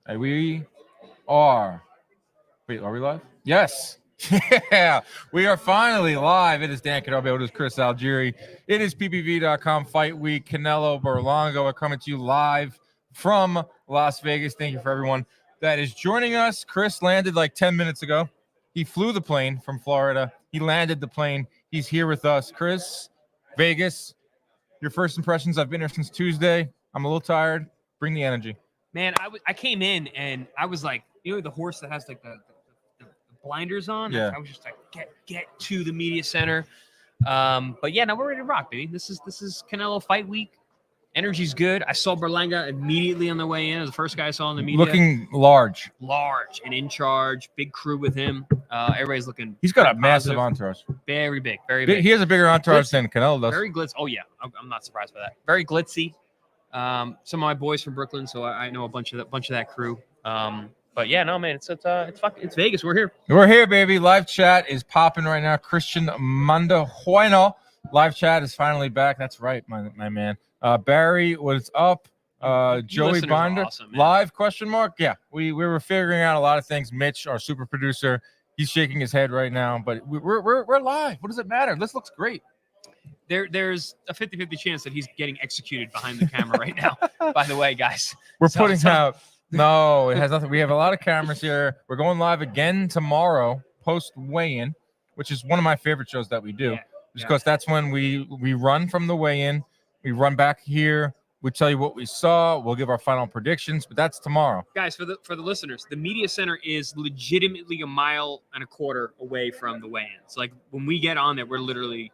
And we are. Wait, are we live? Yes. Yeah, we are finally live. It is Dan Canobbio. It is Chris Algieri. It is PPV.com Fight Week. Canelo Berlanga are coming to you live from Las Vegas. Thank you for everyone that is joining us. Chris landed like 10 minutes ago. He flew the plane from Florida. He landed the plane. He's here with us. Chris, Vegas, your first impressions. I've been here since Tuesday. I'm a little tired. Bring the energy. Man, I came in and I was like, the horse that has like the blinders on. Yeah. I was just like, get to the media center. But yeah, now we're ready to rock, baby. This is Canelo Fight Week. Energy's good. I saw Berlanga immediately on the way in. It was the first guy I saw in the media. Looking large and in charge. Big crew with him. Everybody's looking. He's got a massive entourage. Very big. Very big. He has a bigger entourage than Canelo does. Very glitzy. Oh yeah, I'm not surprised by that. Very glitzy. Some of my boys from Brooklyn, so I know a bunch of that crew. But yeah, no man, it's Vegas. We're here. We're here, baby. Live chat is popping right now. Christian Mandajueno. Live chat is finally back. That's right, my man. Barry, what's up? Joey Binder, awesome, live question mark? Yeah, we were figuring out a lot of things. Mitch, our super producer, he's shaking his head right now, but we're live. What does it matter? This looks great. There's a 50-50 chance that he's getting executed behind the camera right now. By the way, guys, we're putting out. No, it has nothing. We have a lot of cameras here. We're going live again tomorrow, post weigh-in, which is one of my favorite shows that we do, because that's when we run from the weigh-in. We run back here. We tell you what we saw. We'll give our final predictions, but that's tomorrow. Guys, for the listeners, the media center is legitimately 1.25 miles away from the weigh-in. So like when we get on there, we're literally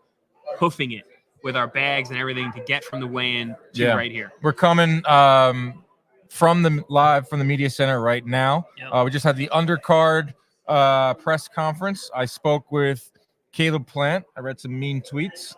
hoofing it with our bags and everything to get from the weigh-in to right here. We're coming from the media center right now. Yep. We just had the undercard press conference. I spoke with Caleb Plant. I read some mean tweets.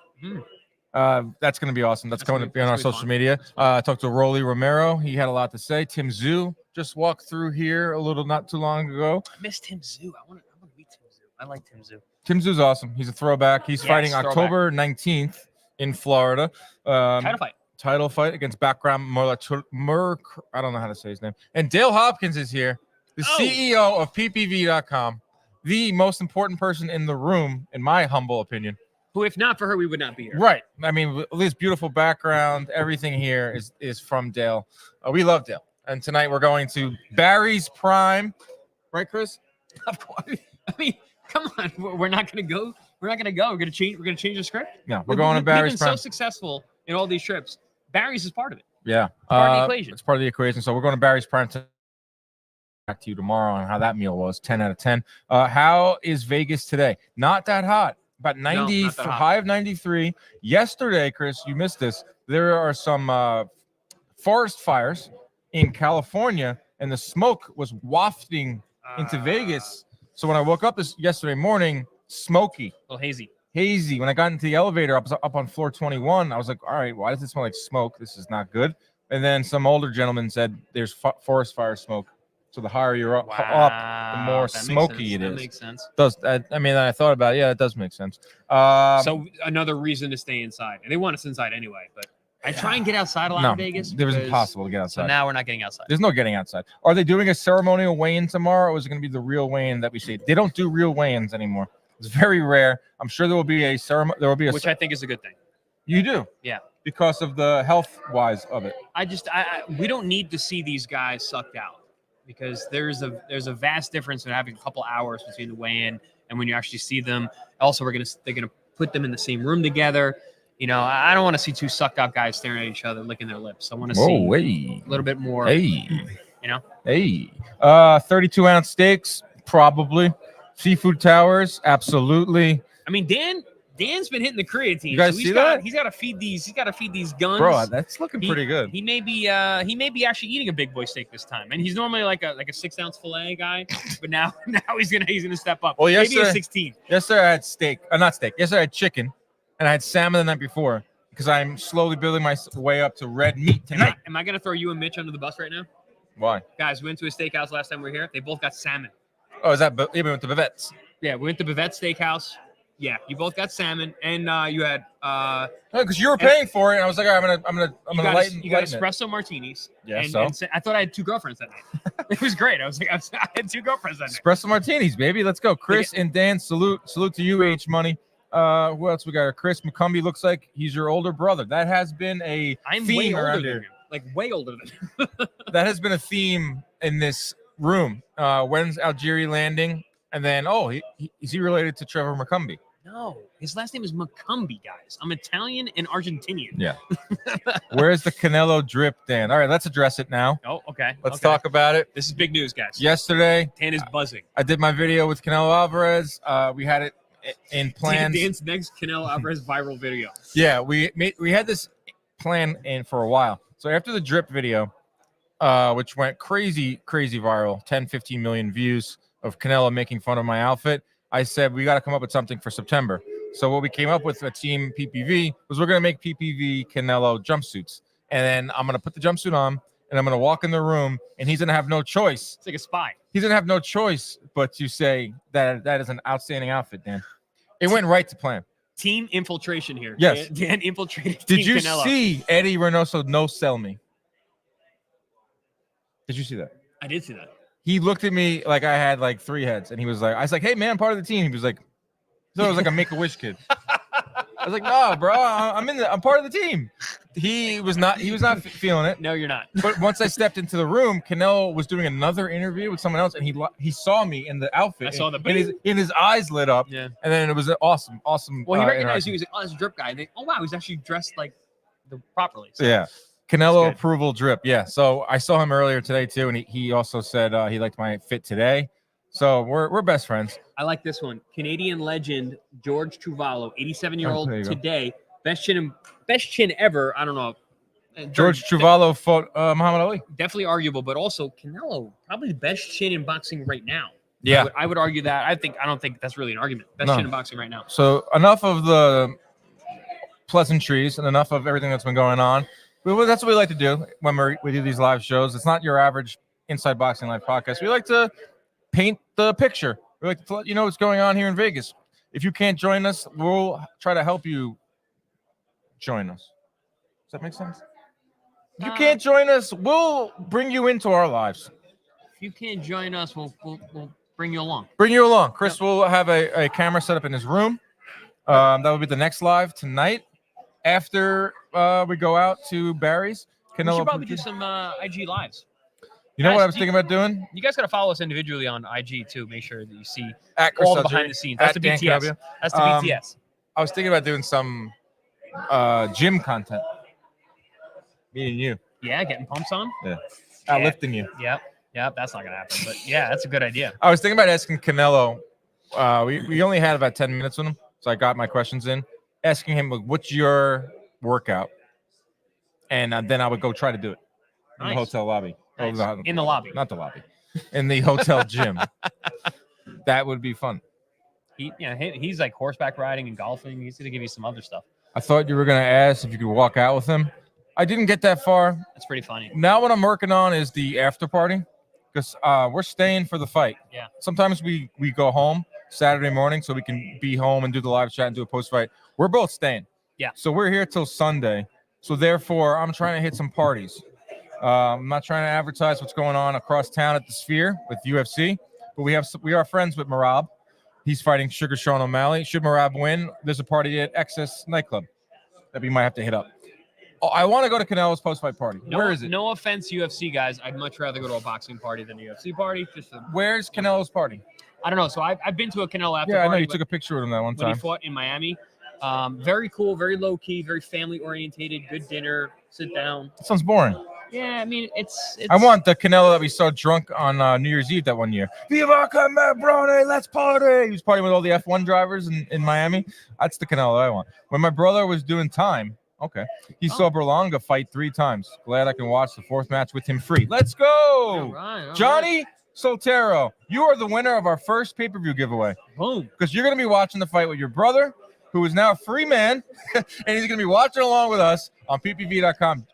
That's going to be awesome. That's coming to be on our social media. I talked to Rolly Romero. He had a lot to say. Tim Zhu just walked through here not too long ago. I missed Tim Zhu. I want to meet Tim Zhu. I like Tim Zhu. Tim Zhu's awesome. He's a throwback. He's fighting October 19th in Florida. Title fight against background Merc. I don't know how to say his name. And Dale Hopkins is here, the CEO of PPV.com, the most important person in the room, in my humble opinion. Who, if not for her, we would not be here. Right. I mean, this beautiful background, everything here is from Dale. We love Dale. And tonight we're going to Barry's Prime. Right, Chris? Of course. I mean, come on. We're not going to go. We're not going to go. We're going to change the script. No, we're going to Barry's Prime. We've been so successful in all these trips. Barry's is part of it. Yeah. Part of the equation. It's part of the equation. So we're going to Barry's Prime back to you tomorrow on how that meal was. 10 out of 10. How is Vegas today? Not that hot. About 90, high of 93. Yesterday, Chris, you missed this. There are some forest fires in California, and the smoke was wafting into Vegas. So when I woke up yesterday morning, smoky. A little hazy. When I got into the elevator, I was up on floor 21. I was like, all right, why does it smell like smoke? This is not good. And then some older gentleman said there's forest fire smoke. So the higher you're up, the more smoky it is. That makes sense. I thought about it. Yeah, it does make sense. So another reason to stay inside. And they want us inside anyway, but I try and get outside a lot in Vegas. It was impossible to get outside. So now we're not getting outside. There's no getting outside. Are they doing a ceremonial weigh-in tomorrow, or is it going to be the real weigh-in that we see? They don't do real weigh-ins anymore. It's very rare. I'm sure there will be a ceremony. Which I think is a good thing. You do? Yeah. Because of the health-wise of it. We don't need to see these guys sucked out. Because there's a vast difference in having a couple hours between the weigh-in and when you actually see them. Also, they're gonna put them in the same room together. I don't want to see two sucked out guys staring at each other, licking their lips. I want to see a little bit more. 32-ounce steaks, probably. Seafood towers, absolutely. I mean, Dan's been hitting the creatine. You guys see that? He's got to feed these guns. Bro, that's looking pretty good. He may be actually eating a big boy steak this time, and he's normally like a 6-ounce fillet guy, but now he's gonna step up. Well, maybe a 16. Yesterday I had steak, not steak. Yesterday I had chicken, and I had salmon the night before because I'm slowly building my way up to red meat tonight. Am I gonna throw you and Mitch under the bus right now? Why? Guys, we went to a steakhouse last time we were here. They both got salmon. Oh, is that? We went to Bavette's. Yeah, we went to Bavette Steakhouse. Yeah, you both got salmon, and you had Because you were paying for it, and I was like, all right, I'm gonna lighten. you got lighten it. espresso martinis. Yeah, and, so? and I thought I had 2 girlfriends that night. It was great. I was like, I had 2 girlfriends that night. Espresso martinis, baby. Let's go. Chris and Dan, salute to you, H Money. Who else we got? Chris McCumby looks like he's your older brother. That has been a I'm theme way older around than here. him. Like way older than him. That has been a theme in this room. When's Algieri landing? And then, is he related to Trevor McCumby? No, his last name is McCumby, guys. I'm Italian and Argentinian. Yeah. Where's the Canelo drip, Dan? All right, let's address it now. Oh, okay. Let's talk about it. This is big news, guys. Yesterday, Dan is buzzing. I did my video with Canelo Alvarez. We had it in plans. Dan's next Canelo Alvarez viral video. Yeah, we had this plan in for a while. So after the drip video, which went crazy viral, 10, 15 million views of Canelo making fun of my outfit, I said, we got to come up with something for September. So what we came up with at Team PPV was we're going to make PPV Canelo jumpsuits. And then I'm going to put the jumpsuit on, and I'm going to walk in the room, and he's going to have no choice. It's like a spy. He's going to have no choice but to say that is an outstanding outfit, Dan. It went right to plan. Team infiltration here. Yes. Dan infiltrated Did Team you Canelo. see Eddie Reynoso no sell me? Did you see that? I did see that. He looked at me like I had like 3 heads, and he was like, I was like, hey, man, I'm part of the team. He was like, so I was like a Make-A-Wish kid. I was like, no, bro, I'm part of the team. He was not feeling it. No, you're not. But once I stepped into the room, Canelo was doing another interview with someone else, and he saw me in the outfit. I saw the and his eyes lit up. Yeah. And then it was an awesome. Well, he recognized you. He was like, oh, that's a drip guy. And oh, wow, he's actually dressed like properly. So. Yeah. Canelo approval drip. Yeah. So I saw him earlier today too, and he also said he liked my fit today. So we're best friends. I like this one. Canadian legend George Truvalo, 87-year-old today, best chin ever. I don't know. George Truvalo fought Muhammad Ali. Definitely arguable, but also Canelo probably the best chin in boxing right now. Yeah, I would argue that. I don't think that's really an argument. Best chin in boxing right now. So enough of the pleasantries and enough of everything that's been going on. That's what we like to do when we do these live shows. It's not your average Inside Boxing Live podcast. We like to paint the picture. We like to let you know what's going on here in Vegas. If you can't join us, we'll try to help you join us. Does that make sense? If you can't join us, we'll bring you into our lives. If you can't join us, we'll bring you along. Bring you along. Chris will have a camera set up in his room. That will be the next live tonight. After we go out to Barry's, We should probably do some IG lives. You know what I was thinking about doing? You guys got to follow us individually on IG too. Make sure that you see At Chris all the Algieri, behind the scenes. That's the Dan BTS. Canobbio. That's the BTS. I was thinking about doing some gym content. Me and you. Yeah, getting pumps on. Yeah. Outlifting you. Yep. That's not gonna happen. But yeah, that's a good idea. I was thinking about asking Canelo. We only had about 10 minutes with him, so I got my questions in. Asking him, like, what's your workout? And then I would go try to do it in the hotel lobby. Nice. In the lobby. Not the lobby. In the hotel gym. That would be fun. He's like horseback riding and golfing. He's gonna give you some other stuff. I thought you were going to ask if you could walk out with him. I didn't get that far. That's pretty funny. Now what I'm working on is the after party because we're staying for the fight. Yeah. Sometimes we go home Saturday morning so we can be home and do the live chat and do a post-fight. We're both staying. Yeah. So we're here till Sunday. So therefore, I'm trying to hit some parties. I'm not trying to advertise what's going on across town at the Sphere with UFC, but we are friends with Marab. He's fighting Sugar Sean O'Malley. Should Marab win, there's a party at Excess Nightclub that we might have to hit up. Oh, I want to go to Canelo's post-fight party. Where is it? No offense, UFC guys. I'd much rather go to a boxing party than a UFC party. Where's Canelo's party? I don't know. So I've been to a Canelo after party. Yeah, I know you took a picture with him that one time. When he fought in Miami. Very cool, very low-key, very family-orientated, good dinner, sit down. That sounds boring. Yeah, I mean, it's I want the Canelo that we saw drunk on New Year's Eve that one year. Viva Camebrone, let's party! He was partying with all the F1 drivers in Miami. That's the Canelo I want. When my brother was doing time, he saw Berlanga fight 3 times. Glad I can watch the 4th match with him free. Let's go! All right. Johnny Soltero, you are the winner of our first pay-per-view giveaway. Boom. Because you're going to be watching the fight with your brother, who is now a free man, and he's going to be watching along with us on ppv.com.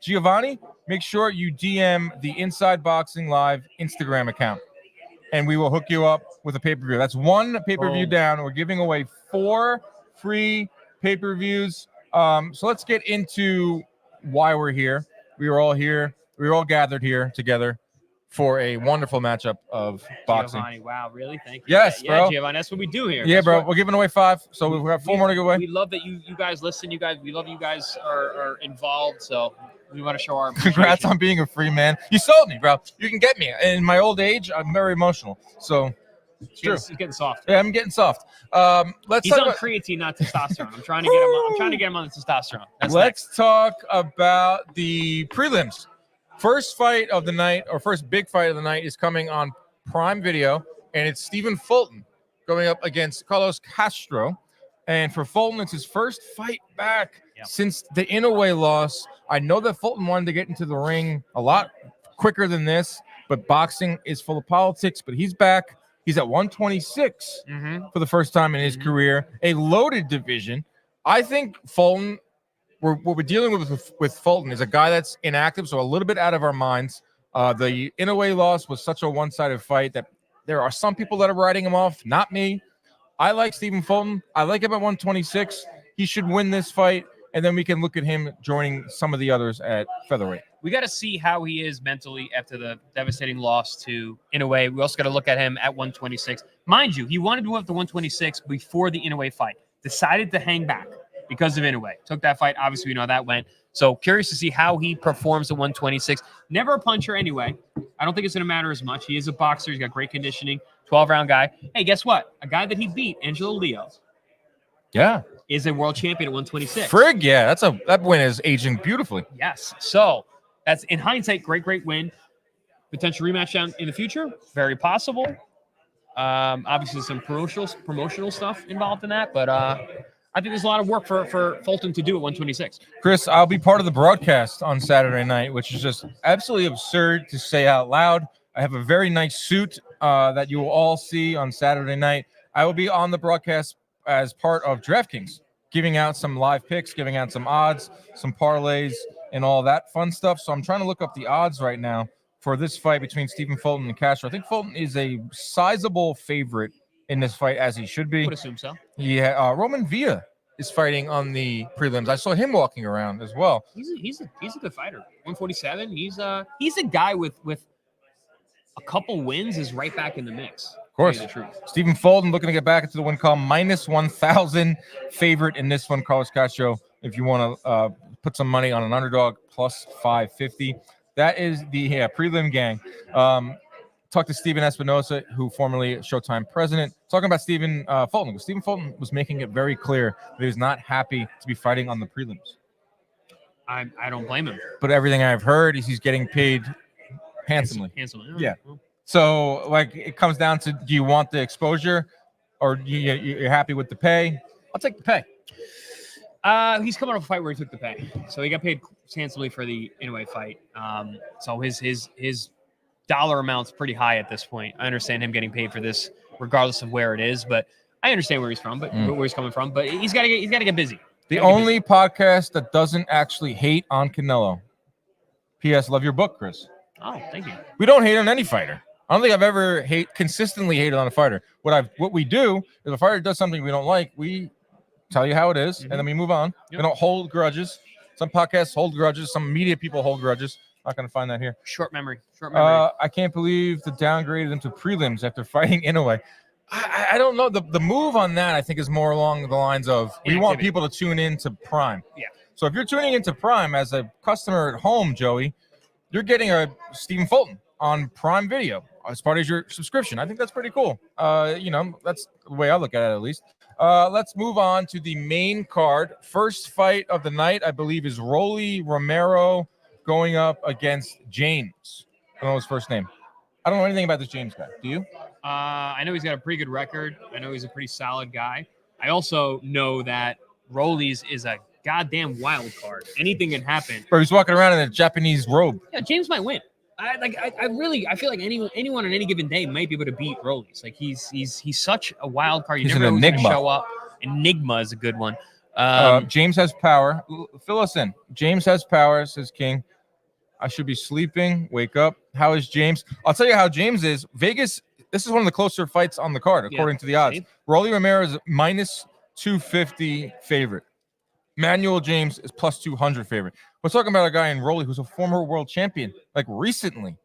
Giovanni, make sure you DM the Inside Boxing Live Instagram account. and we will hook you up with a pay-per-view. That's one pay-per-view down. We're giving away 4 free pay-per-views. So let's get into why we're here. We were all here. We were all gathered here together for a wonderful matchup of boxing. Giovanni, wow, really? Thank you. Yes, yeah, bro. Giovanni, that's what we do here. Yeah, That's bro. what- We're giving away 5, so we've got 4 more to give away. We love that you guys listen. We love you guys are involved. So we want to show our appreciation. Congrats on being a free man. You sold me, bro. You can get me. In my old age, I'm very emotional. So it's true. He's getting soft. Yeah, I'm getting soft. Let's He's talk on about, creatine, not testosterone. I'm trying to get him on the testosterone. That's let's talk about the prelims. First fight of the night, or first big fight of the night, is coming on Prime Video, and it's Stephen Fulton going up against Carlos Castro. And for Fulton, it's his first fight back since the Inoue loss. I know that Fulton wanted to get into the ring a lot quicker than this, but boxing is full of politics. But he's back. He's at 126 for the first time in his career, a loaded division. I think Fulton, what we're dealing with Fulton is a guy that's inactive, so a little bit out of our minds. The Inoue loss was such a one-sided fight that there are some people that are writing him off, not me. I like Stephen Fulton. I like him at 126. He should win this fight, and then we can look at him joining some of the others at featherweight. We got to see how he is mentally after the devastating loss to Inoue. We also got to look at him at 126. Mind you, he wanted to go up to 126 before the Inoue fight. Decided to hang back because of Inoue. Took that fight. Obviously, we know how that went. So curious to see how he performs at 126. Never a puncher anyway. I don't think it's going to matter as much. He is a boxer. He's got great conditioning. 12-round guy. Hey, guess what? A guy that he beat, Angelo Leo, is a world champion at 126. Frig, yeah, that win is aging beautifully. Yes. So that's, in hindsight, great win. Potential rematch down in the future, very possible. Obviously, some promotional stuff involved in that, but I think there's a lot of work for Fulton to do at 126. Chris, I'll be part of the broadcast on Saturday night, which is just absolutely absurd to say out loud. I have a very nice suit that you will all see on Saturday night. I will be on the broadcast as part of DraftKings, giving out some live picks, giving out some odds, some parlays, and all that fun stuff. So I'm trying to look up the odds right now for this fight between Stephen Fulton and Castro. I think Fulton is a sizable favorite in this fight, as he should be. Would assume so. Yeah, Roman Villa is fighting on the prelims. I saw him walking around as well. He's a good fighter. 147. He's a guy with a couple wins is right back in the mix. Of course. The truth. Stephen Fulton looking to get back into the win column. Minus 1,000 favorite in this one. Carlos Castro, if you want to put some money on an underdog, plus 550. That is the prelim gang. Talked to Steven Espinosa, who formerly Showtime president, talking about Stephen Fulton. Stephen Fulton was making it very clear that he was not happy to be fighting on the prelims. I don't blame him. But everything I've heard is he's getting paid handsomely. Yeah. So, like, it comes down to, do you want the exposure or you're happy with the pay? I'll take the pay. He's coming off a fight where he took the pay. So he got paid handsomely for the Inoue fight. So his dollar amount's pretty high at this point. I understand him getting paid for this regardless of where it is, but I understand where he's from, but where he's coming from. But he's got to get busy. The only podcast that doesn't actually hate on Canelo. P.S. Love your book, Chris. Oh, thank you. We don't hate on any fighter. I don't think I've ever consistently hated on a fighter. What we do is, a fighter does something we don't like, we tell you how it is, and then we move on. Yep. We don't hold grudges. Some podcasts hold grudges. Some media people hold grudges. Not going to find that here. Short memory. I can't believe they downgraded him to prelims after fighting Inoue. I don't know. The move on that, I think, is more along the lines of, we want people to tune in to Prime. Yeah. So if you're tuning into Prime as a customer at home, Joey, you're getting a Stephen Fulton on Prime Video as part of your subscription. I think that's pretty cool. That's the way I look at it, at least. Let's move on to the main card. First fight of the night, I believe, is Rolly Romero going up against James. I don't know his first name. I don't know anything about this James guy. Do you? I know he's got a pretty good record. I know he's a pretty solid guy. I also know that Rolly's is a goddamn wild card. Anything can happen. Bro, he's walking around in a Japanese robe. Yeah, James might win. I feel like anyone on any given day might be able to beat Rollies. Like he's such a wild card. You He's never know an who's gonna enigma. show up. Enigma is a good one. James has power. Fill us in. James has power, says King. I should be sleeping. Wake up. How is James? I'll tell you how James is. Vegas This is one of the closer fights on the card, according to the odds. See? Rolly Romero is minus 250 favorite. Manuel James is plus 200 favorite. We're talking about a guy in Rolly who's a former world champion, like recently.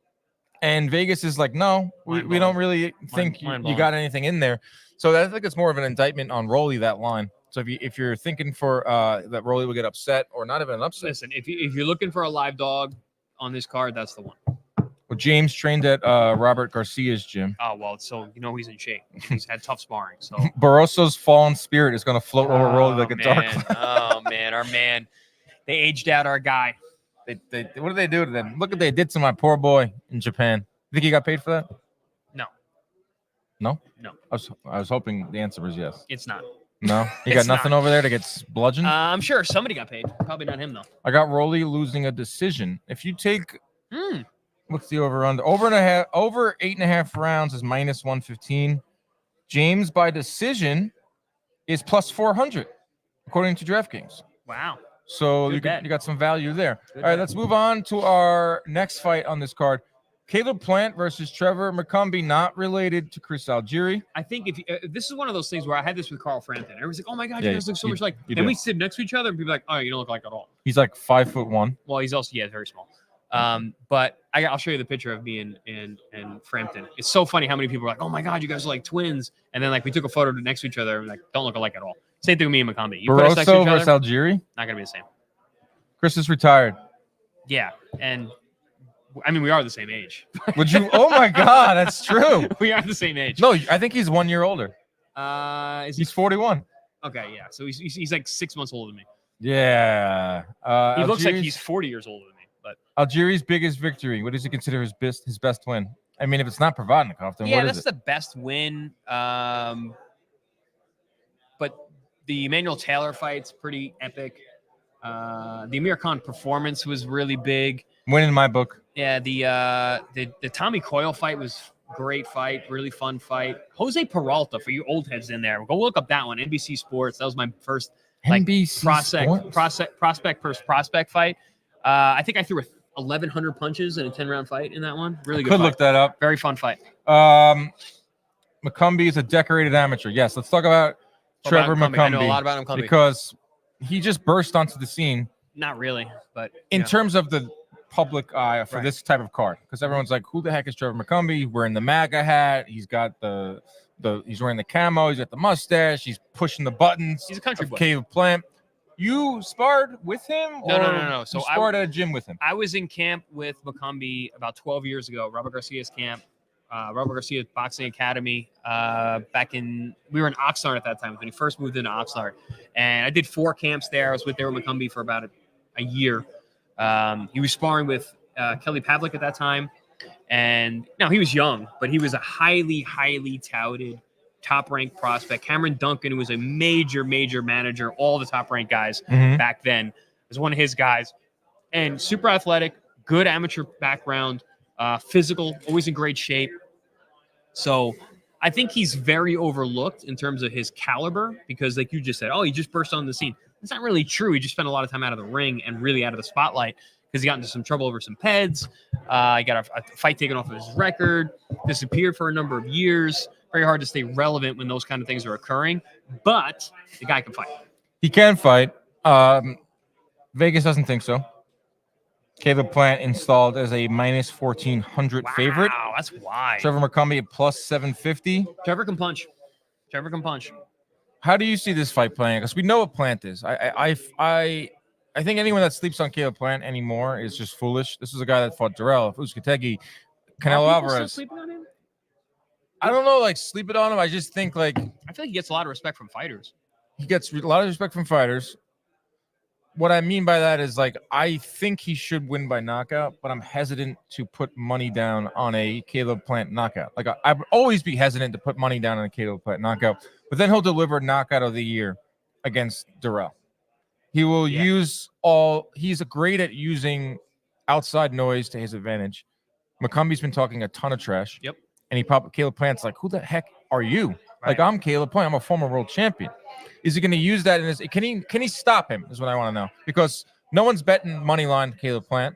And Vegas is like, no, we don't really think you got anything in there. So I think it's more of an indictment on Rolly, that line. So if you're thinking for that Rolly will get upset or not even an upset. Listen, if you're looking for a live dog on this card, that's the one. Well, James trained at Robert Garcia's gym. Oh, well, so he's in shape. He's had tough sparring. So Barroso's fallen spirit is going to float over Rolly like a dark cloud. Oh, man, our man. They aged out our guy. What did they do to them? Look what they did to my poor boy in Japan. You think he got paid for that? No. No? No. I was hoping the answer was yes. It's not. No? You got nothing over there to get bludgeoned? I'm sure somebody got paid. Probably not him, though. I got Rolly losing a decision. If you take what's the over-under? Over 8.5 rounds is minus 115. James by decision is plus 400, according to DraftKings. Wow. So you got some value there. All right, let's move on to our next fight on this card. Caleb Plant versus Trevor McCumby, not related to Chris Algieri. I think if this is one of those things where I had this with Carl Frampton. Everyone's like, "Oh my God, you guys look so much like." And we sit next to each other, and people are like, "Oh, you don't look like at all." He's like 5'1". Well, he's also very small. But I'll show you the picture of me and Frampton. It's so funny how many people are like, "Oh my God, you guys are like twins," and then like we took a photo next to each other, and like don't look alike at all. Same thing with me and McCumby. You put us next to each versus other, Algieri. not gonna be the same. Chris is retired. Yeah, and I mean we are the same age. Would you? Oh my God, that's true. We are the same age. No, I think he's 1 year older. He's 41. Okay, yeah. So he's like 6 months older than me. Yeah. He looks like he's 40 years older than me. But Algieri's biggest victory. What does he consider his best win? I mean, if it's not Provodnikov, then what is it? That's the best win. But the Emmanuel Taylor fight's pretty epic. The Amir Khan performance was really big. Win in my book. Yeah, the Tommy Coyle fight was great fight, really fun fight. Jose Peralta, for you old heads in there, go look up that one. NBC Sports. That was my first prospect fight. I think I threw 1,100 punches in a 10-round fight in that one. Really good. Could look that up. Very fun fight. McCumby is a decorated amateur. Yes, let's talk about Trevor McCumby. I know a lot about McCumby because he just burst onto the scene. Not really, but in terms of the public eye for this type of card, because everyone's like, who the heck is Trevor McCumby? Wearing the MAGA hat, he's got he's wearing the camo, he's got the mustache, he's pushing the buttons. He's a country boy. Caleb Plant. You sparred with him? No. So you sparred at a gym with him. I was in camp with McCumby about 12 years ago, Robert Garcia's camp, Robert Garcia's Boxing Academy. We were in Oxnard at that time when he first moved into Oxnard. And I did 4 camps there. I was with McCumby for about a year. He was sparring with Kelly Pavlik at that time. And now he was young, but he was a highly, highly touted top-ranked prospect. Cameron Duncan, who was a major, major manager, all the top-ranked guys back then, was one of his guys. And super athletic, good amateur background, physical, always in great shape. So I think he's very overlooked in terms of his caliber because, like you just said, he just burst on the scene. It's not really true. He just spent a lot of time out of the ring and really out of the spotlight because he got into some trouble over some peds. He got a fight taken off of his record, disappeared for a number of years. Very hard to stay relevant when those kind of things are occurring. But the guy can fight. He can fight. Vegas doesn't think so. Caleb Plant installed as a minus 1,400 favorite. Wow, that's why. Trevor McCumby at plus 750. Trevor can punch. How do you see this fight playing? Because we know what Plant is. I think anyone that sleeps on Caleb Plant anymore is just foolish. This is a guy that fought Durrell, Uzcategui, Canelo Alvarez. Sleeping on him? I don't know, sleeping on him. I just think I feel like he gets a lot of respect from fighters. He gets a lot of respect from fighters. What I mean by that is I think he should win by knockout, but I'm hesitant to put money down on a Caleb Plant knockout. I would always be hesitant to put money down on a Caleb Plant knockout, but then he'll deliver knockout of the year against Durrell. He will he's great at using outside noise to his advantage. McCumby's been talking a ton of trash. Yep. And Caleb Plant's like, who the heck are you? Right. I'm Caleb Plant. I'm a former world champion. Is he going to use that in his? Can he stop him? Is what I want to know, because no one's betting money line Caleb Plant.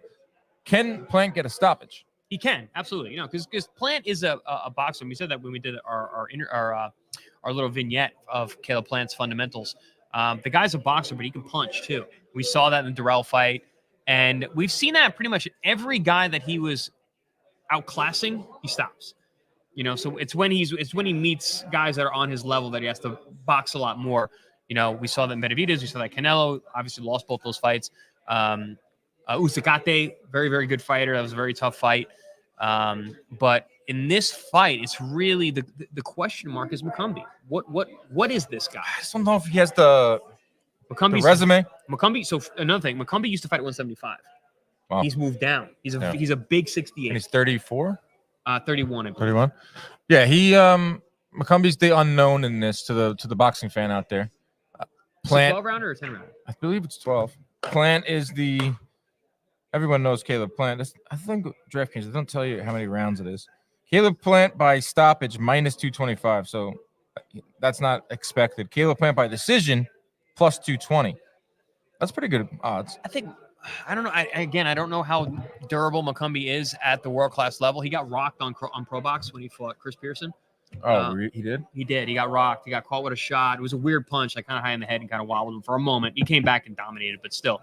Can Plant get a stoppage? He can, absolutely. You know, because Plant is a boxer. We said that when we did our little vignette of Caleb Plant's fundamentals. The guy's a boxer, but he can punch too. We saw that in the Durrell fight, and we've seen that pretty much every guy that he was outclassing, he stops. You know, so it's when he meets guys that are on his level that he has to box a lot more. You know, we saw that in Benavidez, we saw that Canelo obviously lost both those fights. Usagate, very, very good fighter. That was a very tough fight. But in this fight, it's really the question mark is McCumby. What is this guy? I just don't know if he has the resume. McCumby. So another thing, McCumby used to fight at 175. Wow. He's moved down. He's a big 68. And he's 34? 31. I believe. 31. Yeah, he McCumby's the unknown in this to the boxing fan out there. Plant 12 rounder or 10 rounder? I believe it's 12. Plant is everyone knows Caleb Plant. I think DraftKings, they don't tell you how many rounds it is. Caleb Plant by stoppage minus 225. So that's not expected. Caleb Plant by decision plus 220. That's pretty good odds. I don't know. I don't know how durable McCumby is at the world-class level. He got rocked on Pro Box when he fought Chris Pearson. Oh, he did? He did. He got rocked. He got caught with a shot. It was a weird punch, like kind of high in the head and kind of wobbled him for a moment. He came back and dominated, but still,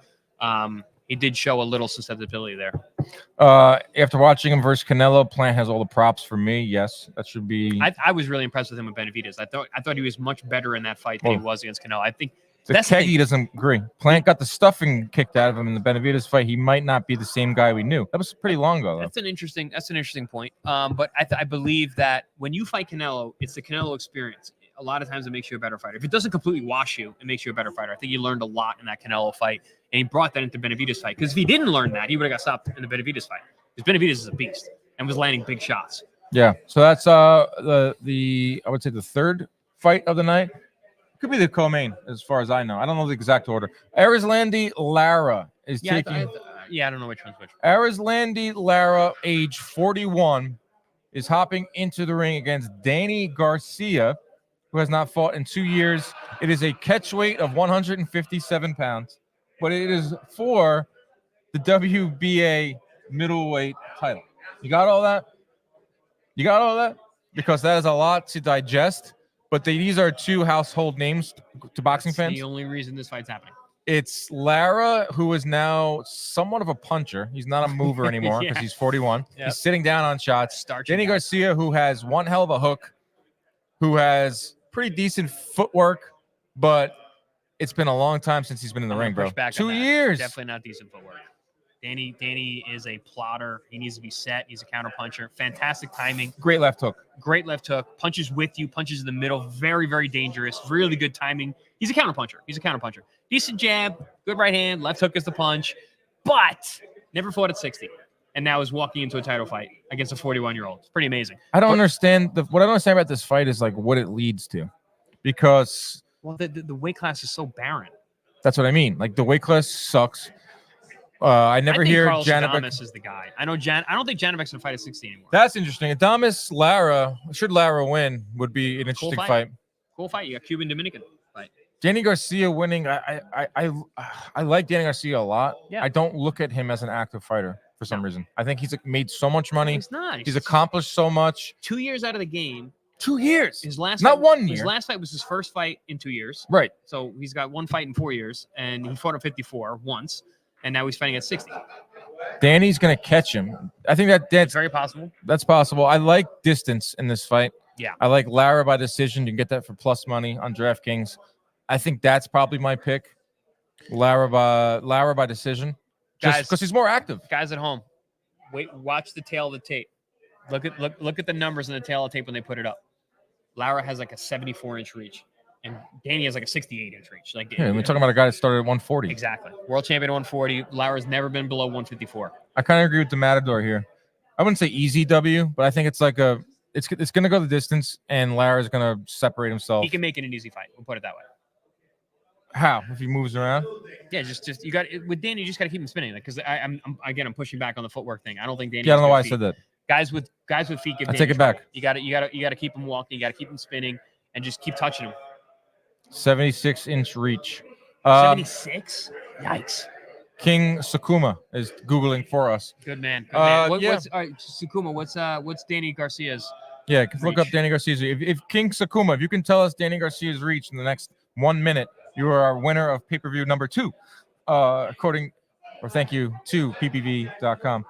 he did show a little susceptibility there. After watching him versus Canelo, Plant has all the props for me. Yes, that should be. I was really impressed with him with Benavidez. I thought he was much better in that fight than he was against Canelo. I think Keggy doesn't agree. Plant got the stuffing kicked out of him in the Benavidez fight. He might not be the same guy we knew. That was pretty long ago, though. That's an interesting point. But I believe that when you fight Canelo, it's the Canelo experience. A lot of times it makes you a better fighter. If it doesn't completely wash you, it makes you a better fighter. I think he learned a lot in that Canelo fight, and he brought that into Benavidez fight. Because if he didn't learn that, he would have got stopped in the Benavidez fight. Because Benavidez is a beast and was landing big shots. Yeah. So that's the I would say the third fight of the night. Could be the co-main, as far as I know. I don't know the exact order. Arislandi Lara is taking. I don't know which one's which. Arislandi Lara, age 41, is hopping into the ring against Danny Garcia, who has not fought in 2 years. It is a catch weight of 157 pounds, but it is for the WBA middleweight title. You got all that? You got all that? Because that is a lot to digest. But these are two household names to boxing fans. The only reason this fight's happening. It's Lara, who is now somewhat of a puncher. He's not a mover anymore because he's 41. Yep. He's sitting down on shots. Danny Garcia, who has one hell of a hook, who has pretty decent footwork, but it's been a long time since he's been in the ring, bro. 2 years. Definitely not decent footwork. Danny is a plotter. He needs to be set. He's a counter puncher. Fantastic timing. Great left hook. Punches with you. Punches in the middle. Very, very dangerous. Really good timing. He's a counter puncher. Decent jab. Good right hand. Left hook is the punch. But never fought at 60. And now is walking into a title fight against a 41-year-old. It's pretty amazing. I don't understand. What I don't understand about this fight is like what it leads to. Because. Well, the weight class is so barren. That's what I mean. Like the weight class sucks. I never hear Janovic is the guy. I don't think Janovic's gonna fight at 60 anymore. That's interesting. Adames Lara, should Lara win, would be an interesting fight. Cool fight. You got Cuban Dominican fight. Danny Garcia winning. I like Danny Garcia a lot. Yeah. I don't look at him as an active fighter for some reason. I think he's made so much money. He's not. He's accomplished so much. 2 years out of the game. 2 years. His last not fight, 1 year. His last fight was his first fight in 2 years. Right. So he's got one fight in 4 years, and he fought at 54 once. And now he's fighting at 60. Danny's going to catch him. I think that's very possible. That's possible. I like distance in this fight. Yeah. I like Lara by decision. You can get that for plus money on DraftKings. I think that's probably my pick. Lara by decision. Just because he's more active. Guys at home, watch the tail of the tape. Look at the numbers in the tail of the tape when they put it up. Lara has like a 74-inch reach. And Danny has like a 68-inch reach. Like, we're talking about a guy that started at 140. Exactly. World champion at 140. Lara's never been below 154. I kind of agree with the Matador here. I wouldn't say easy W, but I think it's like it's going to go the distance, and Lara's going to separate himself. He can make it an easy fight. We'll put it that way. How? If he moves around? Yeah, just you got with Danny. You just got to keep him spinning. Because I'm pushing back on the footwork thing. I don't think Danny. Yeah, I don't know why I said that. Guys with feet. I take it back. You got to keep him walking. You got to keep him spinning, and just keep touching him. 76-inch reach. 76? Yikes. King Sakuma is Googling for us. Good man. Good man. Yeah. What's all right, Sukuma? What's Danny Garcia's? Yeah, look up Reach. Danny Garcia's. If King Sakuma, if you can tell us Danny Garcia's reach in the next 1 minute, you are our winner of pay-per-view number 2. Thank you to ppv.com.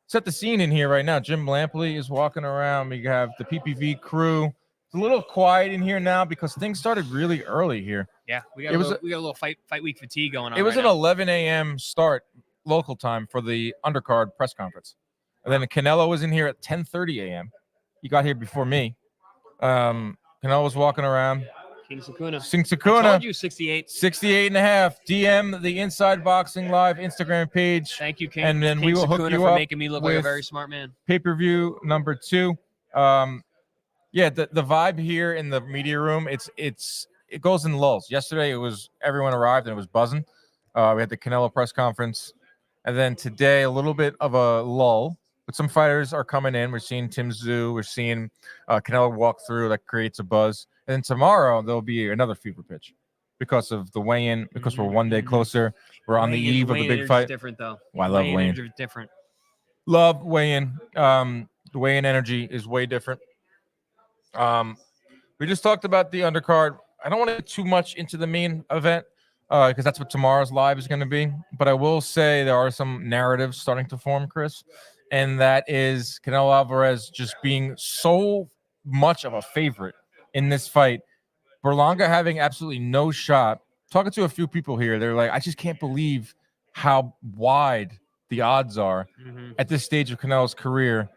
Set the scene in here right now. Jim Lampley is walking around. We have the PPV crew. It's a little quiet in here now because things started really early here. Yeah, we got a little fight week fatigue going on. It was right an now. 11 a.m. start local time for the undercard press conference. And then Canelo was in here at 10:30 a.m. He got here before me. Canelo was walking around. King Sakuna. Sakuna. I told you 68. 68 and a half. DM the Inside Boxing Live Instagram page. Thank you, King. And then King we will hook Sakuna you for up making me look like a with very smart man. Pay-per-view number 2. Yeah, the vibe here in the media room, it goes in lulls. Yesterday it was everyone arrived and it was buzzing. We had the Canelo press conference. And then today a little bit of a lull. But some fighters are coming in. We're seeing Tim Tszyu. We're seeing Canelo walk through. That creates a buzz. And then tomorrow, there'll be another fever pitch because of the weigh-in, because we're one day closer. We're on the eve of the big fight. Different, though. Well, I love weigh-in. Different. Love weigh-in. The weigh-in energy is way different. We just talked about the undercard. I don't want to get too much into the main event because that's what tomorrow's live is going to be. But I will say there are some narratives starting to form, Chris. And that is Canelo Alvarez just being so much of a favorite in this fight. Berlanga having absolutely no shot. Talking to a few people here, they're like, I just can't believe how wide the odds are at this stage of Canelo's career.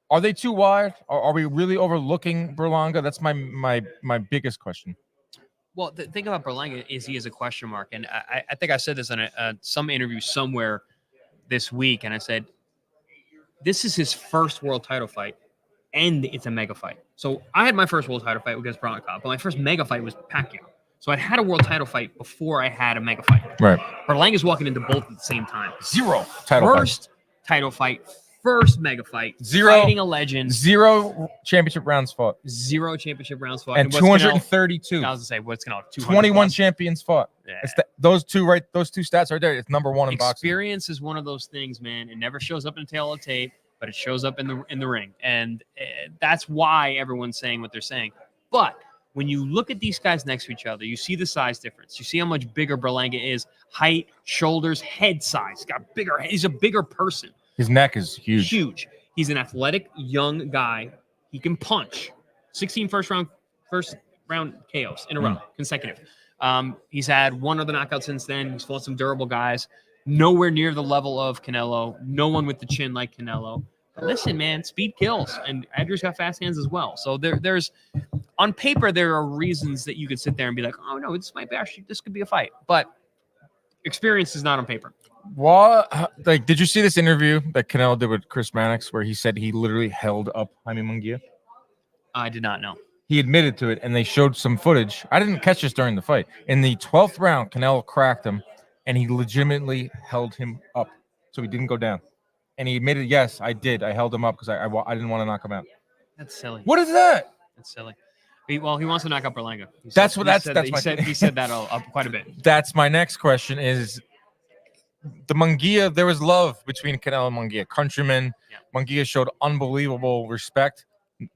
Are they too wide? Are we really overlooking Berlanga? That's my biggest question. Well, the thing about Berlanga is he is a question mark. And I think I said this in some interview somewhere this week, and I said, this is his first world title fight, and it's a mega fight. So I had my first world title fight against Berlanga, but my first mega fight was Pacquiao. So I'd had a world title fight before I had a mega fight. Right. Berlanga's walking into both at the same time. Zero title first title fight, first mega fight. Zero. Fighting a legend. 0 championship rounds fought. 0 championship rounds fought. And 232. I was going to say, what's going to 21 champions fought. Yeah. It's those two stats right there. It's number 1 in boxing. Experience is one of those things, man. It never shows up in the tail of the tape, but it shows up in the ring. And that's why everyone's saying what they're saying. But when you look at these guys next to each other, you see the size difference. You see how much bigger Berlanga is. Height, shoulders, head size. He's a bigger person. His neck is huge. Huge. He's an athletic, young guy. He can punch. 16 first round KOs in a row, consecutive. He's had one other knockout since then. He's fought some durable guys. Nowhere near the level of Canelo. No one with the chin like Canelo. But listen, man, speed kills. And Edgar's got fast hands as well. So there's on paper, there are reasons that you could sit there and be like, oh, no, this might be actually, this could be a fight. But experience is not on paper. What? Like, did you see this interview that Canelo did with Chris Mannix where he said he literally held up Jaime Munguia? I did not know. He admitted to it, and they showed some footage. I didn't catch this during the fight. In the 12th round, Canelo cracked him, and he legitimately held him up, so he didn't go down. And he admitted, yes, I did. I held him up because I didn't want to knock him out. That's silly. What is that? That's silly. He wants to knock out Berlanga. He said that quite a bit. That's my next question is the Munguia. There was love between Canelo and Munguia. Countrymen. Yeah. Munguia showed unbelievable respect.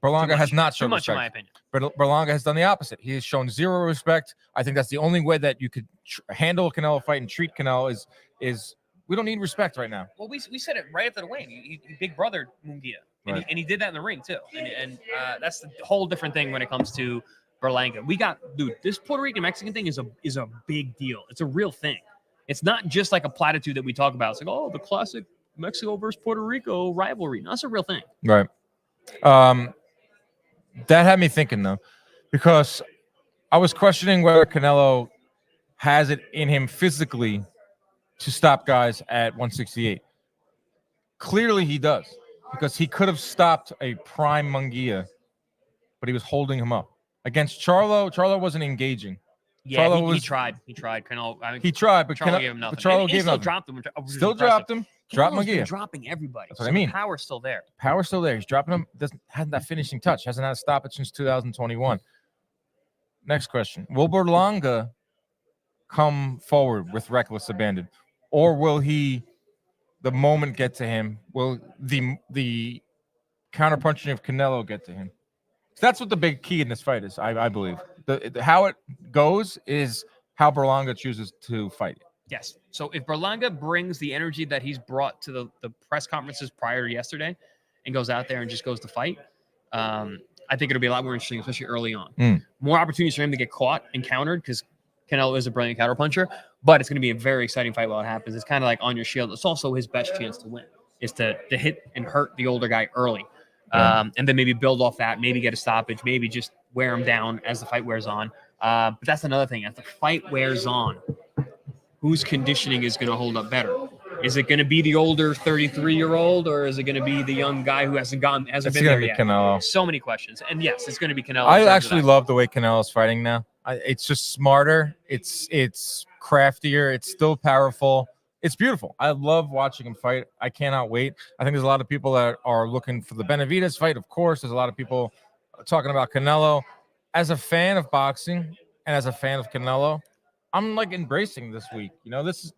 Berlanga has not shown respect. Too much, in my opinion. But Berlanga has done the opposite. He has shown zero respect. I think that's the only way that you could handle a Canelo fight and treat Canelo is we don't need respect right now. Well, we said it right after the weigh-in. He big brother Munguia. Right. And he did that in the ring too. And that's the whole different thing when it comes to Berlanga. This Puerto Rican Mexican thing is a big deal. It's a real thing. It's not just like a platitude that we talk about. It's like, oh, the classic Mexico versus Puerto Rico rivalry. No, that's a real thing. Right. That had me thinking though, because I was questioning whether Canelo has it in him physically to stop guys at 168. Clearly he does. Because he could have stopped a prime Munguia, but he was holding him up. Against Charlo, Charlo wasn't engaging. Yeah, he tried. He tried. He tried, but Charlo gave him nothing. Charlo gave still him dropped him. Still dropped him. Dropped Munguia. Dropping everybody. That's what I mean. The power's still there. Power's still there. He's dropping him. Hasn't that finishing touch. Hasn't had a stoppage since 2021. Next question. Will Berlanga come forward with reckless abandon, or will the moment get to him? Will the counterpunching of Canelo get to him? So that's what the big key in this fight is, I believe. How it goes is how Berlanga chooses to fight it. Yes. So if Berlanga brings the energy that he's brought to the press conferences prior to yesterday and goes out there and just goes to fight, I think it'll be a lot more interesting, especially early on. More opportunities for him to get caught and countered because Canelo is a brilliant counterpuncher, but it's going to be a very exciting fight while it happens. It's kind of like on your shield. It's also his best chance to win, is to hit and hurt the older guy early. And then maybe build off that, maybe get a stoppage, maybe just wear him down as the fight wears on. But that's another thing. As the fight wears on, whose conditioning is going to hold up better? Is it going to be the older 33-year-old, or is it going to be the young guy who hasn't been there yet? Canelo. So many questions. And yes, it's going to be Canelo. I actually love the way Canelo's fighting now. It's just smarter. It's craftier. It's still powerful. It's beautiful. I love watching him fight. I cannot wait. I think there's a lot of people that are looking for the Benavidez fight. Of course, there's a lot of people talking about Canelo. As a fan of boxing and as a fan of Canelo, I'm like embracing this week. This is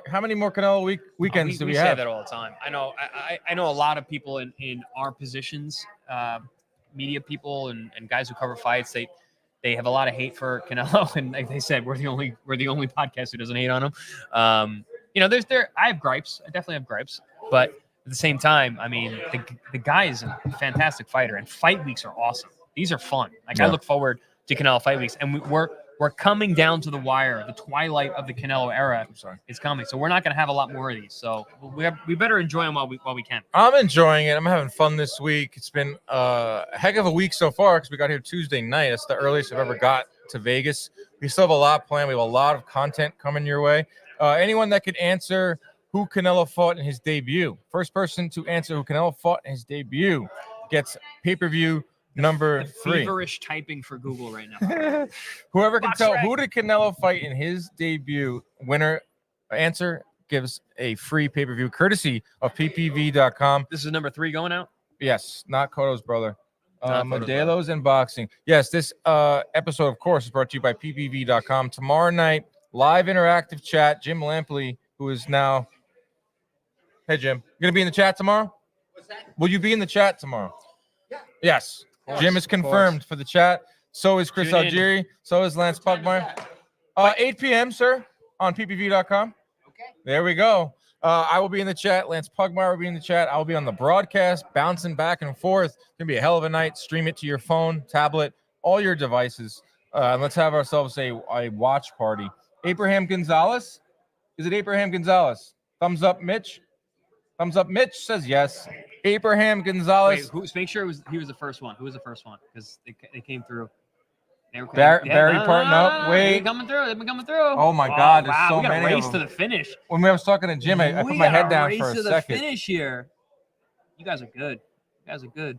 how many more Canelo weekends do we have? We say that all the time. I know. I know a lot of people in our positions, media people and guys who cover fights. They have a lot of hate for Canelo, and like they said, we're the only podcast who doesn't hate on him. I have gripes. I definitely have gripes, but at the same time, I mean, the guy is a fantastic fighter, and fight weeks are awesome. These are fun. I look forward to Canelo fight weeks, and we're coming down to the wire. The twilight of the Canelo era is coming, so we're not going to have a lot more of these. So we better enjoy them while we can. I'm enjoying it. I'm having fun this week. It's been a heck of a week so far because we got here Tuesday night. It's the earliest I've ever got to Vegas. We still have a lot planned. We have a lot of content coming your way. Anyone that could answer who Canelo fought in his debut, first person to answer who Canelo fought in his debut gets pay-per-view number 3. Feverish typing for Google right now. Whoever can tell who did Canelo fight in his debut, winner answer gives a free pay-per-view courtesy of ppv.com. This is number 3 going out? Yes, not Cotto's brother. Modelo's and Boxing. Yes, this episode, of course, is brought to you by ppv.com. Tomorrow night, live interactive chat. Jim Lampley, who is now... Hey, Jim. You going to be in the chat tomorrow? What's that? Will you be in the chat tomorrow? Yeah. Yes. Jim is confirmed for the chat. So is Chris Algieri. So is Lance Pugmire. 8 p.m., sir, on ppv.com. Okay. There we go. I will be in the chat. Lance Pugmire will be in the chat. I will be on the broadcast, bouncing back and forth. It's going to be a hell of a night. Stream it to your phone, tablet, all your devices. And let's have ourselves a watch party. Abraham Gonzalez? Is it Abraham Gonzalez? Thumbs up, Mitch? Thumbs up, Mitch says yes. Abraham Gonzalez. Wait, make sure he was the first one. Who was the first one? Because they came through. Barry Parton up. Wait. They've been coming through. Oh my God, there's so we got many a race of to them. the finish. When I was talking to Jim, I put my head down for a race to second. the finish here. You guys are good.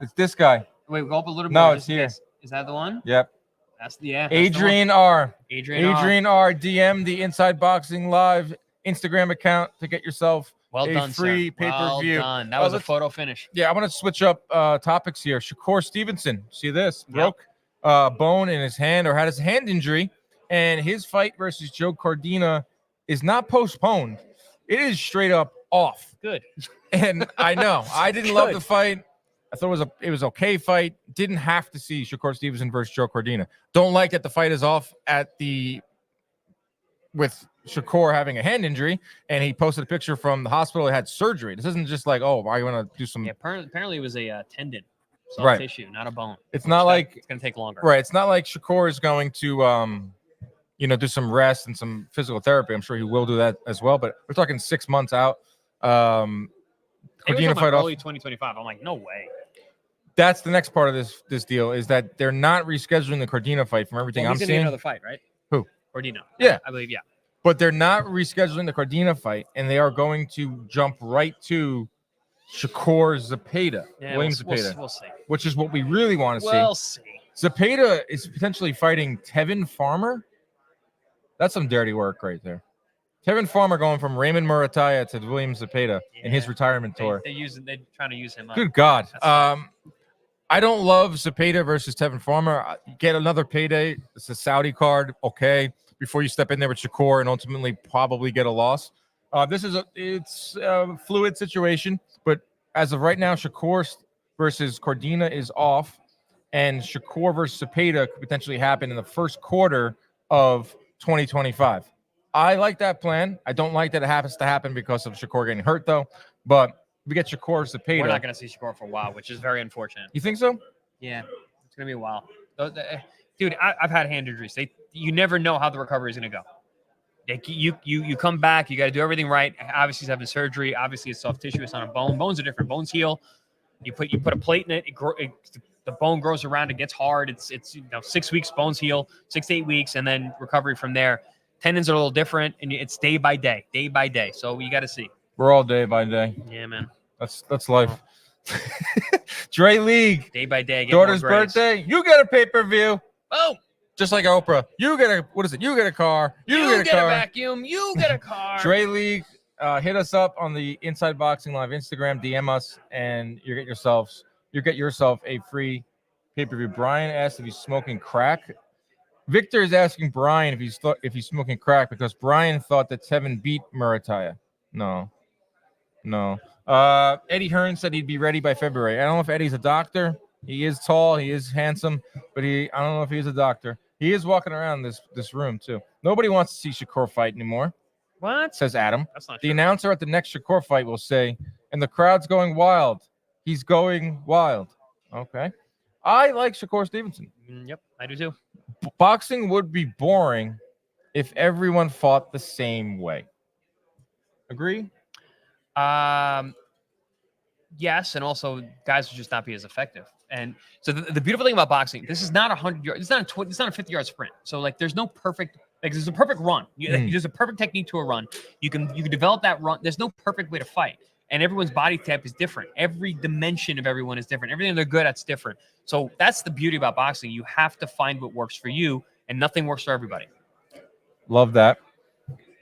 It's this guy. Wait, go up a little bit. No, it's here. Is that the one? Yep. That's the Adrian R. Adrian R. DM the Inside Boxing Live Instagram account to get yourself a free pay-per-view. Well done. That was a photo finish. Yeah, I want to switch up topics here. Shakur Stevenson, see this? Broke bone in his hand, or had his hand injury, and his fight versus Joe Cordina is not postponed. It is straight up off. Good. And I know I didn't love the fight. I thought it was okay fight. Didn't have to see Shakur Stevenson versus Joe Cordina. Don't like that the fight is off with Shakur having a hand injury, and he posted a picture from the hospital. He had surgery. This isn't just like, oh, I want to do some. Yeah, apparently it was a tendon, soft tissue, not a bone. It's not like it's going to take longer. Right. It's not like Shakur is going to, do some rest and some physical therapy. I'm sure he will do that as well. But we're talking 6 months out. Cordina fight early 2025. I'm like, no way. That's the next part of this deal, is that they're not rescheduling the Cordina fight from everything I'm seeing. Another fight, right? Who? Cordina. Yeah, I believe. Yeah. But they're not rescheduling the Cordina fight, and they are going to jump right to Shakur Zepeda, William Zepeda, we'll see. Which is what we really want to see. We'll see. Zepeda is potentially fighting Tevin Farmer. That's some dirty work right there. Tevin Farmer going from Raymond Murataya to William Zepeda in his retirement tour. They're trying to use him up. Good God. I don't love Zepeda versus Tevin Farmer. Get another payday. It's a Saudi card. Okay. before you step in there with Shakur and ultimately probably get a loss. It's a fluid situation, but as of right now, Shakur versus Cordina is off, and Shakur versus Cepeda could potentially happen in the first quarter of 2025. I like that plan. I don't like that it happens to happen because of Shakur getting hurt, though. But if we get Shakur Cepeda, we're not going to see Shakur for a while, which is very unfortunate. You think so? Yeah, it's going to be a while. Dude, I've had hand injuries. You never know how the recovery is going to go. Like you come back, you got to do everything right. Obviously, he's having surgery. Obviously, it's soft tissue. It's not a bone. Bones are different. Bones heal. You put a plate in it. The bone grows around. It gets hard. It's 6 weeks. Bones heal. 6 to 8 weeks, and then recovery from there. Tendons are a little different, and it's day by day. So you got to see. We're all day by day. Yeah, man. That's life. Dre League. Day by day. Daughter's birthday. You get a pay-per-view. Oh. Just like Oprah, you get you get a car. You get a car. Vacuum. You get a car. Dre League, hit us up on the Inside Boxing Live Instagram, DM us, and you get yourself a free pay-per-view. Brian asked if he's smoking crack. Victor is asking Brian if he's smoking crack because Brian thought that Tevin beat Murataya. No. Eddie Hearn said he'd be ready by February. I don't know if Eddie's a doctor. He is tall, he is handsome, but I don't know if he's a doctor. He is walking around this room too. Nobody wants to see Shakur fight anymore. What? Says Adam. That's not the true. Announcer at the next Shakur fight will say, and the crowd's going wild. He's going wild. Okay. I like Shakur Stevenson. Yep, I do too. Boxing would be boring if everyone fought the same way. Agree? Yes, and also guys would just not be as effective. And so the beautiful thing about boxing, this is not 100 yards. It's not a 50-yard sprint. So like, there's no perfect. Like, there's a perfect run. There's a perfect technique to a run. You can develop that run. There's no perfect way to fight, and everyone's body type is different. Every dimension of everyone is different. Everything they're good at's different. So that's the beauty about boxing. You have to find what works for you, and nothing works for everybody. Love that.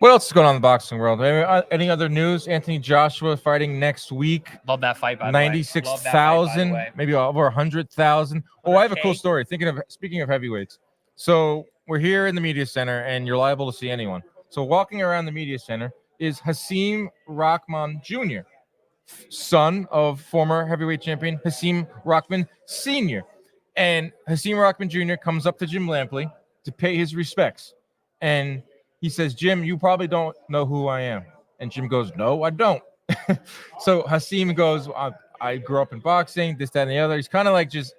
What else is going on in the boxing world? Any other news? Anthony Joshua fighting next week. Love that fight, by the way. 96,000, maybe over 100,000. Oh, I have a cool story. Speaking of heavyweights. So we're here in the media center, and you're liable to see anyone. So walking around the media center is Hasim Rahman Jr., son of former heavyweight champion Hasim Rahman Sr. And Hasim Rahman Jr. comes up to Jim Lampley to pay his respects. And he says, Jim, you probably don't know who I am. And Jim goes, no, I don't. So Hasim goes, I grew up in boxing, this, that, and the other. He's kind of like just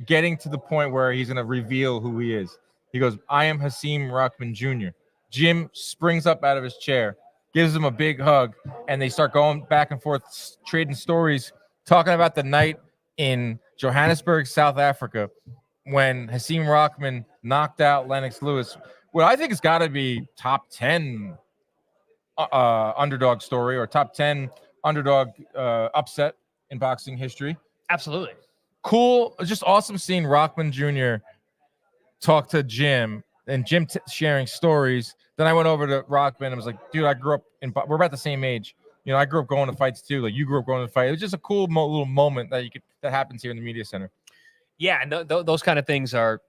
getting to the point where he's going to reveal who he is. He goes, I am Hasim Rahman Jr. Jim springs up out of his chair, gives him a big hug, and they start going back and forth, trading stories, talking about the night in Johannesburg, South Africa, when Hasim Rahman knocked out Lennox Lewis. What I think has got to be top 10 underdog story or top 10 underdog upset in boxing history. Absolutely. Cool. Just awesome seeing Rahman Jr. talk to Jim and Jim sharing stories. Then I went over to Rahman and was like, dude, I grew up we're about the same age. You know, I grew up going to fights too. Like you grew up going to fight. It was just a cool little moment that happens here in the media center. Yeah. And those kind of things are,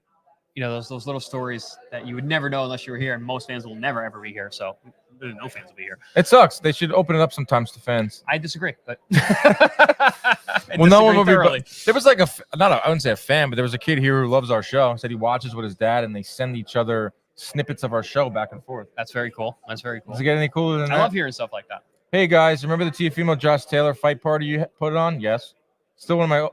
those little stories that you would never know unless you were here, and most fans will never, ever be here. So no fans will be here. It sucks. They should open it up sometimes to fans. I disagree, but no one will be. There was like I wouldn't say a fan, but there was a kid here who loves our show. Said he watches with his dad, and they send each other snippets of our show back and forth. That's very cool. Does it get any cooler than that? I love hearing stuff like that. Hey guys, remember the Teofimo Josh Taylor fight party you put it on? Yes. Still one of my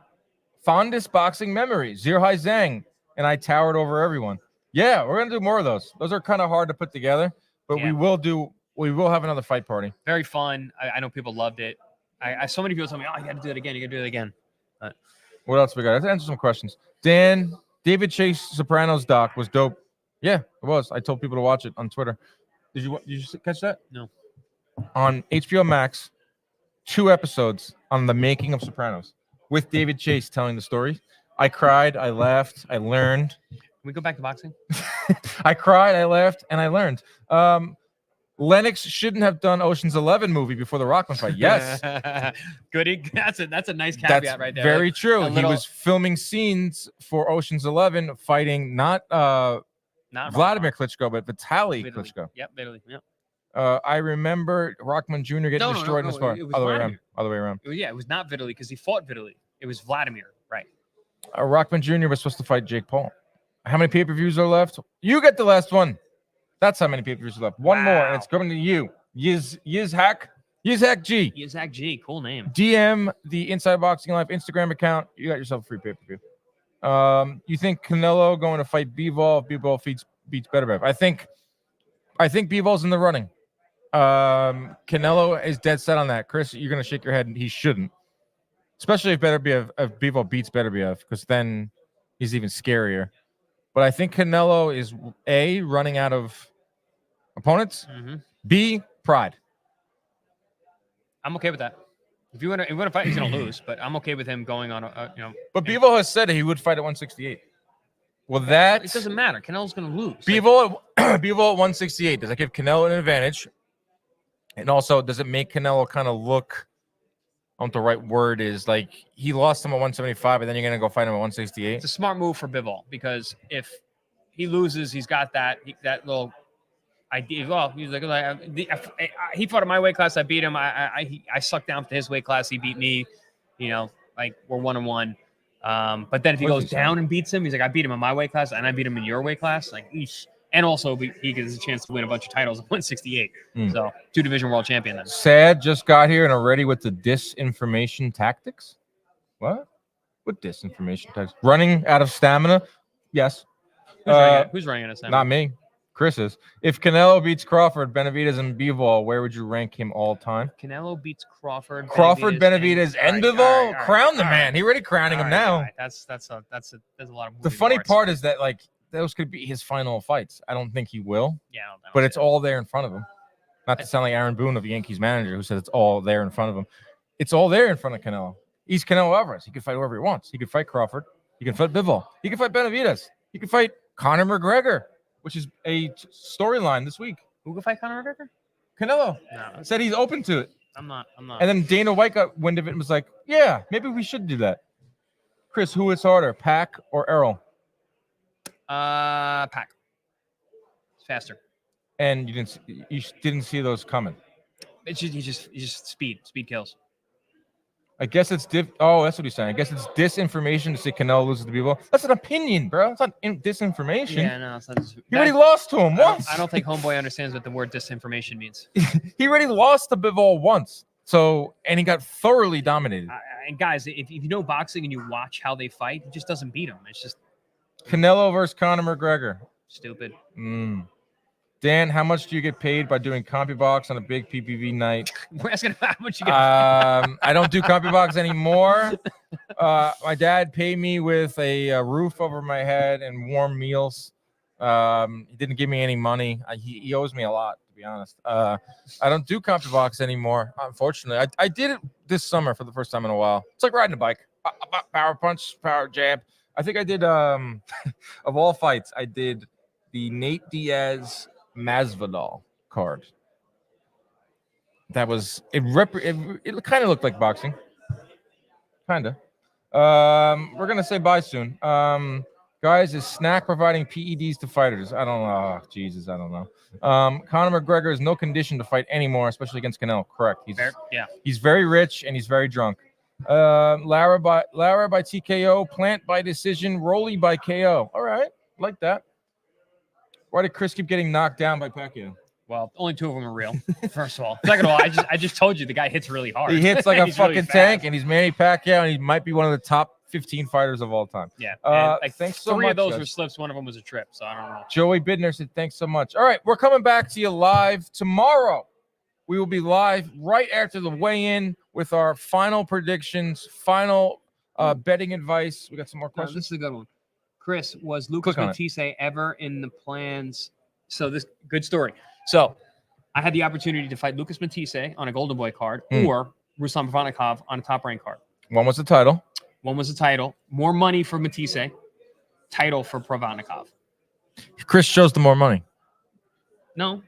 fondest boxing memories. Zero Hai Zhang. And I towered over everyone. Yeah, we're gonna do more of those. Those are kind of hard to put together, but we will have another fight party. Very fun. I know people loved it. I so many people tell me, oh, you gotta do it again. You gotta do it again. What else we got? Let's answer some questions. Dan, David Chase Sopranos doc was dope. Yeah, it was. I told people to watch it on Twitter. Did you catch that? No. On HBO Max, 2 episodes on the making of Sopranos with David Chase telling the story. I cried, I laughed, I learned. Can we go back to boxing? I cried, I laughed, and I learned. Lennox shouldn't have done Ocean's 11 movie before the Rockman fight. Yes. Good. That's a nice caveat right there. Very true. He was filming scenes for Ocean's 11 fighting not Not Vladimir Klitschko, but Vitaly Italy. Klitschko. Yep, Italy. Yep. I remember Rockman Jr. getting destroyed in this fight. It was Other way around. Vladimir. Other way around. It was not Vitaly because he fought Vitaly. It was Vladimir, right? Rockman Jr. was supposed to fight Jake Paul. How many pay-per-views are left? You get the last one. That's how many pay-per-views are left. One more, and it's coming to you. Yizhak G. Yizhak G. Cool name. DM the Inside Boxing Live Instagram account. You got yourself a free pay-per-view. You think Canelo going to fight Bivol? If Bivol beats Beterbiev. I think Bivol's in the running. Canelo is dead set on that. Chris, you're gonna shake your head. He shouldn't, especially if Bivol beats Beterbiev, because then he's even scarier. But I think Canelo is A, running out of opponents. Mm-hmm. B, pride. I'm okay with that. If you want to fight, he's gonna lose. But I'm okay with him going on But Bivol has said he would fight at 168. Well, that it doesn't matter. Canelo's gonna lose. Bivol at 168. Does that give Canelo an advantage? And also, does it make Canelo kind of look? I don't know what the right word is. Like, he lost him at 175, and then you're gonna go fight him at 168. It's a smart move for Bivol because if he loses, he's got that little idea. Well, he's like he fought in my weight class. I beat him. I sucked down to his weight class. He beat me. Like we're 1-1. But then if he goes down and beats him, he's like, I beat him in my weight class and I beat him in your weight class. Like, eesh. And also he gets a chance to win a bunch of titles at 168. So 2-division world champion then. Sad just got here and already with the disinformation tactics. What disinformation tactics? Running out of stamina? Yes. Who's running out of stamina? Not me. Chris is. If Canelo beats Crawford, Benavidez, and Bivol, where would you rank him all time? Canelo beats Crawford, Benavidez, and Bivol. Crown the man. He already crowning him now. That's a lot of. The funny part is that those could be his final fights. I don't think he will. Yeah, but it's all there in front of him. Not to sound like Aaron Boone of the Yankees manager, who says it's all there in front of him. It's all there in front of Canelo. He's Canelo Alvarez. He can fight whoever he wants. He could fight Crawford. He can fight Bivol. He can fight Benavidez. He can fight Conor McGregor, which is a storyline this week. Who can fight Conor McGregor? Canelo. No. Said he's open to it. I'm not. And then Dana White got wind of it and was like, yeah, maybe we should do that. Chris, who is harder, Pac or Errol? Pac. It's faster. And you didn't see those coming. It's just speed. Speed kills. I guess it's that's what he's saying. I guess it's disinformation to say Canelo loses to Bivol. That's an opinion, bro. It's not disinformation. Yeah, no, it's not. He already lost to him once. I don't think Homeboy understands what the word disinformation means. He already lost to Bivol once. And he got thoroughly dominated. And guys, if you know boxing and you watch how they fight, he just doesn't beat him. It's just Canelo versus Conor McGregor. Stupid. Dan, how much do you get paid by doing CompuBox on a big PPV night? We're asking how much you get. I don't do CompuBox anymore. My dad paid me with a roof over my head and warm meals. He didn't give me any money. He owes me a lot, to be honest. I don't do CompuBox anymore, unfortunately. I did it this summer for the first time in a while. It's like riding a bike. Power punch, power jab. I think I did, of all fights, I did the Nate Diaz Masvidal card. That was it kind of looked like boxing. Kind of. We're gonna say bye soon. Guys, is Snack providing PEDs to fighters? I don't know. Oh, Jesus, I don't know. Conor McGregor is no condition to fight anymore, especially against Canelo. Correct. He's very rich and he's very drunk. Lara by TKO, Plant by decision, Rolly by KO. All right, like that. Why did Chris keep getting knocked down by Pacquiao? Well, only two of them are real. First of all, second of all, I just told you the guy hits really hard. He hits like a fucking tank, and he's Manny Pacquiao, and he might be one of the top 15 fighters of all time. Yeah. Thanks so much. Three of those guys. were slips. One of them was a trip. So I don't know. Joey Bidner said, "Thanks so much." All right, we're coming back to you live tomorrow. We will be live right after the weigh-in with our final predictions, final betting advice. We got some more questions. This is a good one. Chris, was Lucas Matisse ever in the plans? So this good story. So I had the opportunity to fight Lucas Matisse on a Golden Boy card or Ruslan Provodnikov on a Top Rank card. One was the title. One was the title. More money for Matisse. Title for Provodnikov. Chris chose the more money. No.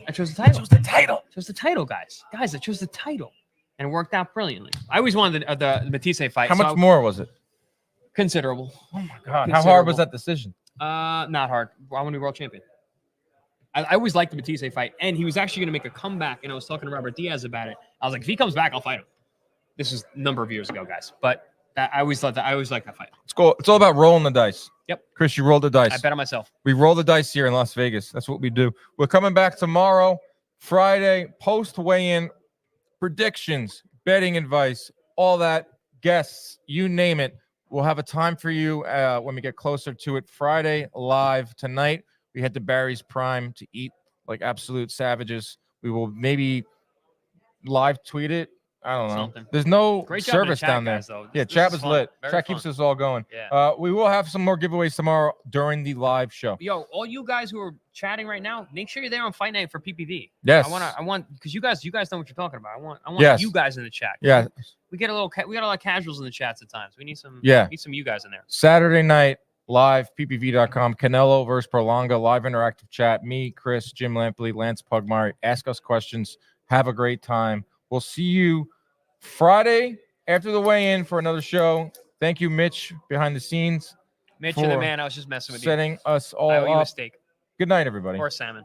I chose the title. I chose the title. I chose the title, guys. Guys, I chose the title. And it worked out brilliantly. I always wanted the Matisse fight. How much more was it? Considerable. Oh, my God. How hard was that decision? Not hard. I want to be world champion. I always liked the Batista fight, and he was actually going to make a comeback. And I was talking to Robert Diaz about it. I was like, if he comes back, I'll fight him. This was a number of years ago, guys. But I always liked that fight. It's cool. It's all about rolling the dice. Yep. Chris, you rolled the dice. I bet on myself. We roll the dice here in Las Vegas. That's what we do. We're coming back tomorrow, Friday, post weigh-in, predictions, betting advice, all that, guests, you name it. We'll have a time for you when we get closer to it. Friday live tonight. We head to Barry's Prime to eat like absolute savages. We will maybe live tweet it. I don't know. Something. There's no Great job in the service chat, down there. guys, though. Yeah, This chat is was fun. lit. Very Chat fun. keeps us all going. Yeah. We will have some more giveaways tomorrow during the live show. Yo, all you guys who are chatting right now, make sure you're there on Fight Night for PPV. Yes. I want because you guys know what you're talking about. I want Yes. you guys in the chat. Yeah. We got a lot of casuals in the chats at times. We need some. Yeah. Need some of you guys in there. Saturday night, live, ppv.com. Canelo versus Berlanga, live interactive chat. Me, Chris, Jim Lampley, Lance Pugmire. Ask us questions. Have a great time. We'll see you Friday after the weigh-in for another show. Thank you, Mitch, behind the scenes. Mitch and the man, I was just messing with you. Setting us all I owe you up. a steak Good night, everybody. or salmon.